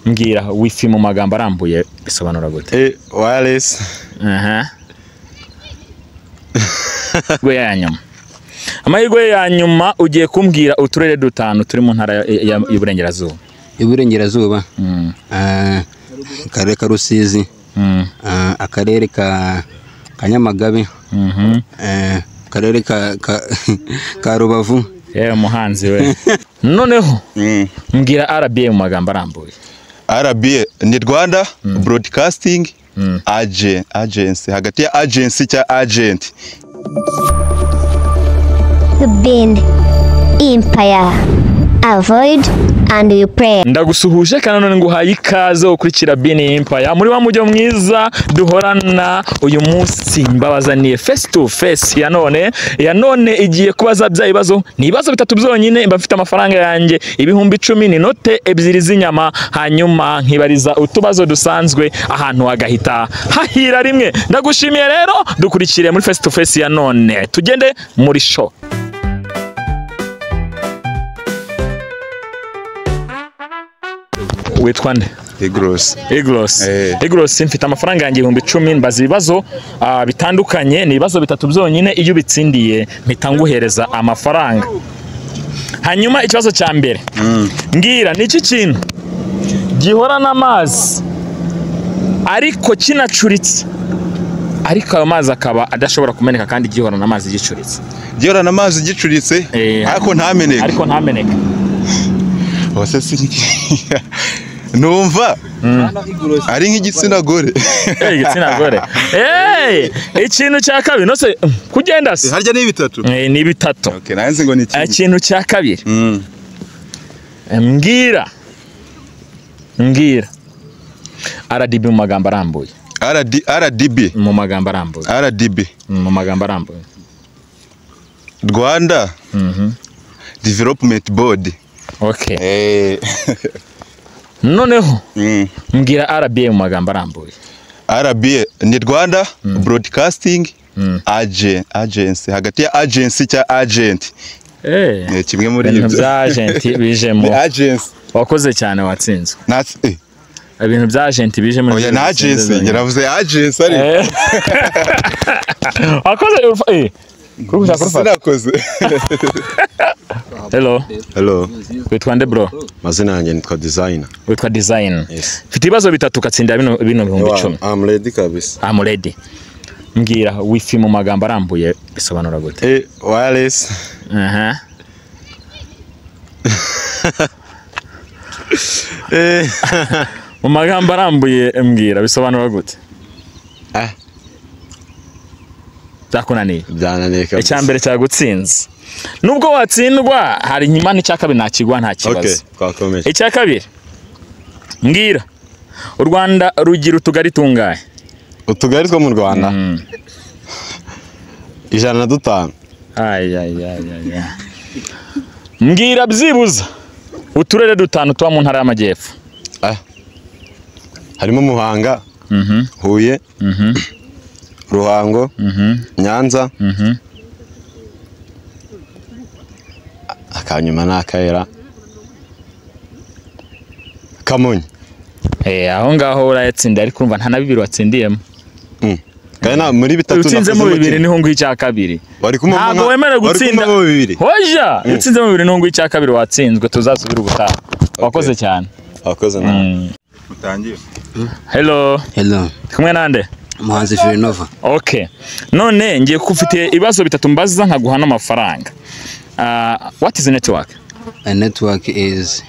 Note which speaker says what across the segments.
Speaker 1: mbwira wifi mu magambo arambuye bisobanura gute?
Speaker 2: Wireless.
Speaker 1: Gwe yanyuma. Amahirwe ya nyuma ugiye kumbwira uturere dutanu turi mu ntara y'Iburengerazuba.
Speaker 3: Iburengerazuba. Akarere ka Rusizi. Akarere ka Nyamagabe. Akarere ka Rubavu.
Speaker 1: Muhanzi we. Noneho mbwira RBA mu magambo arambuye.
Speaker 2: RBA ni Rwanda Broadcasting Agency, hagati ya agency cya agent.
Speaker 4: The Bean Empire. Avoid and you pray.
Speaker 1: Ndagusuhuje kandi none nguhaye ikaze ukurikira Bean Empire muri wa mujyo mwiza duhorana uyu munsi mbabazaniye face to face ya none igiye kubaza bya ibibazo ni ibibazo bitatu byonyine mbafite amafaranga yanjye ibihumbi 10 ni note ebyiri z'inyama hanyuma nkibariza utubazo dusanzwe ahantu hagahita hahira rimwe. Ndagushimiye rero dukurikire muri face to face ya none tugende muri show. Witwa nde? Igros mfite amafaranga yanjye 10,000 mbaza ibibazo bitandukanye ni ibibazo bitatu byonyine iyo bitsindiye mpita nguhereza amafaranga. Hanyuma ikibazo cya mbere mbwira ni iki kintu gihora n'amazi ariko kinacuritse ariko ayo mazi akaba adashobora kumeneka kandi gihora n'amazi gicuritse.
Speaker 2: Gihora n'amazi gicuritse ariko ntameneka. Wase sinki numva ari nk'igitsina gore.
Speaker 1: Igitsina gore. Ikintu cya kabiri nose kugenda se
Speaker 2: harya ni bitatu.
Speaker 1: Ni bitatu.
Speaker 2: Okay, nanze ngo ni
Speaker 1: ikintu cya kabiri. Mbwira RDB mu magambo arambuye.
Speaker 2: RDB
Speaker 1: mu magambo arambuye.
Speaker 2: RDB
Speaker 1: mu magambo arambuye.
Speaker 2: Rwanda Development Board.
Speaker 1: Okay. Noneho mbwira RBA mu magambo arambuye.
Speaker 2: RBA ni Rwanda Broadcasting Agency, hagati ya agency cya agent. Kimwe muri ibyo
Speaker 1: bya agent bijemo.
Speaker 2: Agency.
Speaker 1: Wakoze cyane watsinzwe. Ibintu bya agent bijemo.
Speaker 2: Oya na agency yaravuze agency ari.
Speaker 1: Wakoze
Speaker 2: Sinakoze.
Speaker 1: Hello. Witwa nde bro?
Speaker 5: Mazina yanjye nitwa Designer.
Speaker 1: Witwa Design. Mfite ibibazo bitatu katsinda bino 10,000.
Speaker 5: I'm ready kabisa.
Speaker 1: I'm ready. Mbwira wifi mu magambo arambuye bisobanura gute?
Speaker 2: Wireless.
Speaker 1: Mu magambo arambuye mbwira bisobanura gute? Byakunaniye.
Speaker 5: Byananiye.
Speaker 1: Icyambere cyagutsinze. Nubwo watsindwa hari nyimana cyakabiri nakigwa nta kibazo.
Speaker 5: Okay, twakomeje.
Speaker 1: Icyakabiri. Mbwira. U Rwanda rugira utugari tungahe?
Speaker 5: Utugari two mu Rwanda. 105.
Speaker 1: Mbwira byibuza uturere dutanu twa mu ntara y'Amajyepfo.
Speaker 5: Harimo Muhanga, Huye, Ruhango, Nyanza, akanyuma n'Akayera, Kamonyi.
Speaker 1: Aho ngaho urayatsinda ariko urumva nta nabibiri watsindiyemo.
Speaker 5: Kana muri bitatu
Speaker 1: utsinzemo bibiri niho ngo icya kabiri. Ntabwo wemere gutsinda. Hoja, utsinzemo bibiri niho ngo icya kabiri watsinzwe tuzasubira ubutaha. Wakoze cyane.
Speaker 5: Wakoze nawe.
Speaker 2: Mutangiye.
Speaker 1: Hello. Kumwe nande?
Speaker 3: Muhanzi Firinova.
Speaker 1: Okay. None ngiye kufite ibibazo bitatu mbaza nkaguha n'amafaranga. What is the network?
Speaker 3: A network is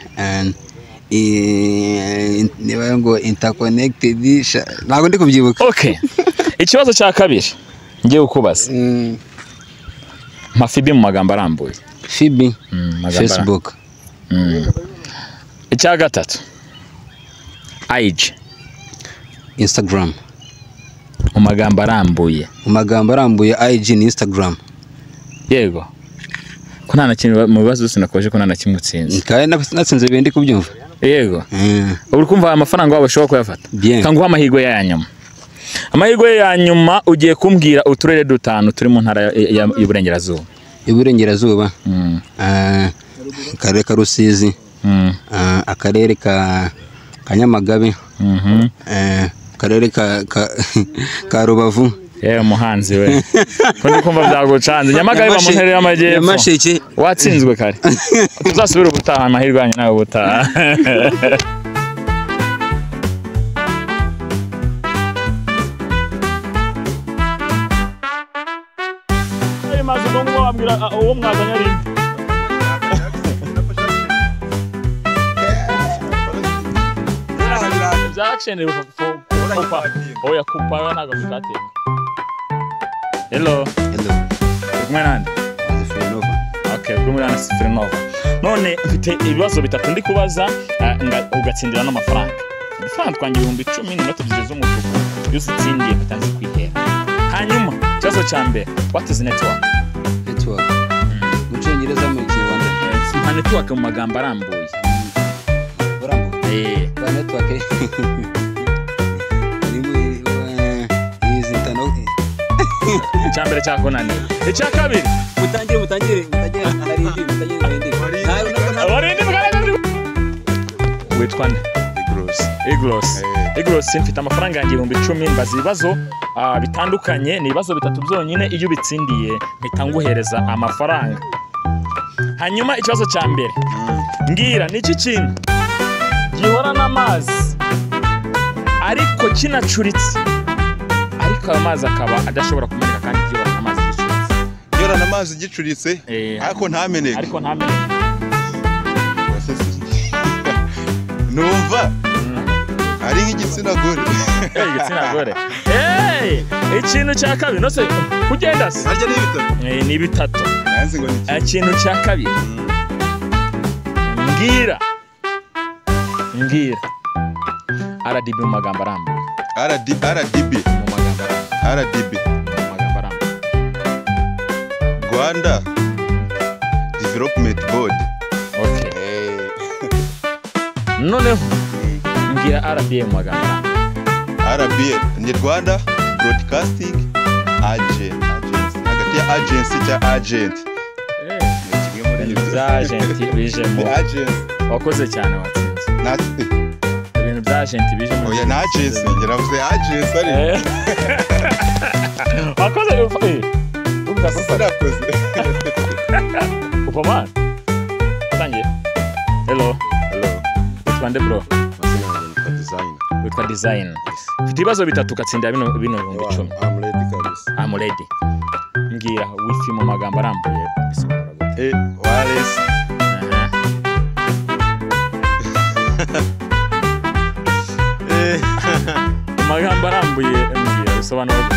Speaker 3: interconnected. Ntabwo ndi kubyibuka.
Speaker 1: Okay. Ikibazo cya kabiri ngiye kukubaza. Mafibi mu magambo arambuye.
Speaker 3: Fibi. Facebook.
Speaker 1: Icya gatatu. IG.
Speaker 3: Instagram.
Speaker 1: Mu magambo arambuye.
Speaker 3: Mu magambo arambuye IG ni Instagram.
Speaker 1: Yego. Ko nta nakintu mu bibazo sinakoje ko nta nakimutsinze.
Speaker 3: Kaye natsinze ibindi kubyumva.
Speaker 1: Yego. Uri kumva amafaranga wabo shobora kuyafata. Kanguha amahirwe ya nyuma. Amahirwe ya nyuma ugiye kumbwira uturere dutanu turi mu ntara y'Iburengerazuba.
Speaker 3: Iburengerazuba. Akarere ka Rusizi. Akarere ka Kanyamagabe. Karere ka Rubavu.
Speaker 1: Yewe muhanzi we. Kundi kumva byagucanze. Nyamagabe ba mu ntara y'amajyepfo.
Speaker 3: Nyamasheke.
Speaker 1: Watsinzwe kare. Tuzasubira ubutaha amahirwe yanyu nawe ubutaha. Maze ngo wabwira uwo mwazanye ari Jackson oya kupa ntago bitatenga. Hello kumwe nande
Speaker 3: Frenova.
Speaker 1: Okay kumwe nande Frenova. None mfite ibibazo bitatu ndi kubaza ugatsindira n'amafaranga. Amafaranga twangiye 10,000 n'inote ebyiri z'umutuku. Yose utsindiye mutanzi kwihera. Hanyuma cyazo cya mbere what is network?
Speaker 3: Mu Cyongereza mu Kinyarwanda.
Speaker 1: Network mu magambo arambuye.
Speaker 3: Ba network.
Speaker 1: Icyambere cyakonaniye. Icya kabiri
Speaker 3: Mutangire
Speaker 1: witwa nde? Igros mfite amafaranga yanjye 10,000 mbaza ibibazo bitandukanye, ni ibibazo bitatu byonyine, iyo ubitsindiye mpita nguhereza amafaranga. Hanyuma ikibazo cya mbere mbwira ni iki kintu gihora n'amazi ariko kinacuritse, ariko ayo mazi akaba adashobora kumeneka kandi gihora n'amazi gicuritse.
Speaker 2: Gihora n'amazi gicuritse ariko ntameneke. Numva ari nk'igitsina gore.
Speaker 1: Igitsina gore. Ikintu cya kabiri no se kugenda se.
Speaker 2: Harya ni bitatu.
Speaker 1: Ni bitatu.
Speaker 2: Nanzi ngo ni
Speaker 1: ikintu cya kabiri. Mbwira. RDB mu magambo arambuye.
Speaker 2: RDB
Speaker 1: Mu magambo arambuye.
Speaker 2: RDB
Speaker 1: Mu magambo arambuye.
Speaker 2: Rwanda Development Board.
Speaker 1: Okay. Noneho mbwira RBA mu magambo arambuye.
Speaker 2: RBA ni Rwanda Broadcasting Agency. Hagati ya agency cya agent. Kimwe muri ibyo
Speaker 1: bya agent bijemo. Wakoze cyane watsinze. Ibintu bya agent bijemo.
Speaker 2: Oya na agency ngiravuze agency ari.
Speaker 1: Wakoze
Speaker 2: Ubwa sasa nakoze.
Speaker 1: Upomana. Tangiye. Hello. Twande bro. Witwa design. Mfite ibibazo bitatu ugatsindira bino 10,000. I'm ready. Mbwira wifi mu magambo arambuye.
Speaker 2: Wireless.
Speaker 1: Mu magambo arambuye mbwira usobanura